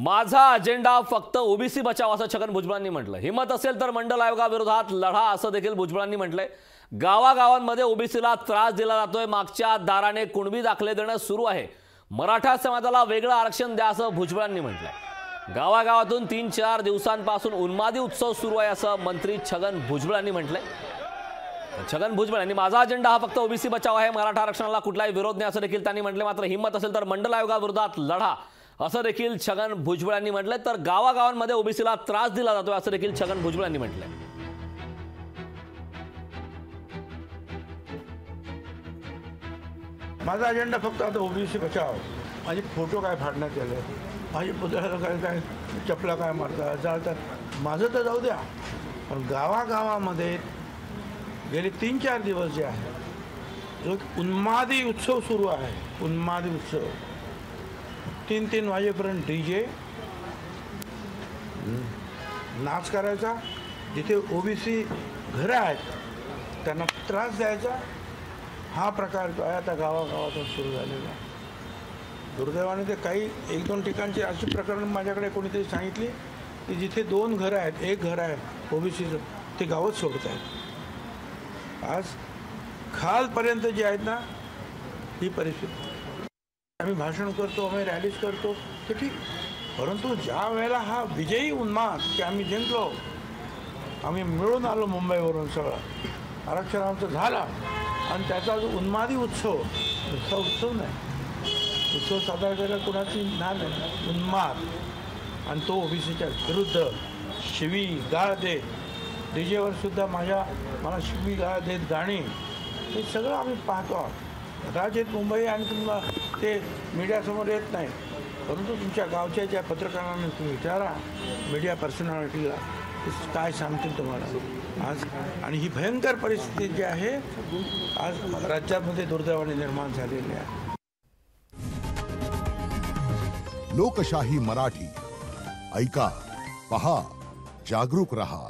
माझा अजेंडा फक्त ओबीसी बचाव असं छगन भुजबळांनी म्हटलं। हिम्मत असेल तर मंडल आयोगाविरोधात लढा असं देखील भुजबळांनी म्हटलंय। गावागावांमध्ये ओबीसीला त्रास दिला जातोय, मागच्या दाराने कुणबी दाखले देणं सुरू आहे। मराठा समाजाला वेगळं आरक्षण द्या असं भुजबळांनी म्हटलंय। गावागावातून 3-4 दिवसांपासून उन्मादी उत्सव सुरू आहे असं मंत्री छगन भुजबळांनी म्हटलंय। छगन भुजबळ यांनी माझा अजेंडा हा फक्त ओबीसी बचाव आहे, मराठा आरक्षणाला कुठलाही विरोध नाही असं देखील त्यांनी म्हटले। मात्र हिम्मत असेल तर मंडल आयोगाविरोधात लढा असं देखील छगन भुजबळ यांनी म्हटलंय। तर गावागावांमध्ये ओबीसीला त्रास दिला जातोय असं देखील छगन भुजबळ यांनी म्हटलंय। माझा अजेंडा फक्त आता ओबीसी बचाव। माझे फोटो काय फाडण्यात आले, माझे पुतळ्याला काय चपला काय मारतात जाळतात, माझं तर जाऊ द्या, पण गावागावामध्ये गेले 3-4 दिवस जे आहे जो उन्मादी उत्सव सुरू आहे, उन्मादी उत्सव 3-3 वाजेपर्यंत डीजे नाच करायचा, जिथे ओबीसी घरं आहेत त्यांना त्रास द्यायचा, हा प्रकार जो आहे आता गावागावातून सुरू झालेला आहे। दुर्दैवाने ते काही 1-2 ठिकाणची अशी प्रकरण माझ्याकडे कोणीतरी सांगितली की जिथे 2 घरं आहेत, एक घर आहे ओबीसीचं, ते गावच सोडत आहेत। आज खालपर्यंत जे आहेत ना ही परिस्थिती। आम्ही भाषण करतो, आम्ही रॅलीज करतो ते ठीक, परंतु ज्या वेळेला हा विजयी उन्माद की आम्ही जिंकलो, आम्ही मिळून आलो मुंबईवरून, सगळं आरक्षण आमचं झाला आणि त्याचा जो उन्मादी उत्सव, उत्सव नाही, उत्सव साजरा करायला कुणाची ना नाही, उन्माद, आणि तो ओबीसीच्या विरुद्ध शिवी गाळ देत, डीजेवर सुद्धा मला शिवी गाळ देत गाणी, हे सगळं आम्ही पाहतो आहोत। कदाचित मुंबई आणि तुम्हाला ते मीडियासमोर येत नाही, परंतु तुमच्या गावच्या ज्या पत्रकारांना तुम्ही विचारा, मीडिया पर्सनॅलिटीला काय सांगतील तुम्हाला आज। आणि ही भयंकर परिस्थिती जी आहे आज राज्यामध्ये दुर्दैवाने निर्माण झालेली आहे। लोकशाही मराठी ऐका, पहा, जागरूक रहा।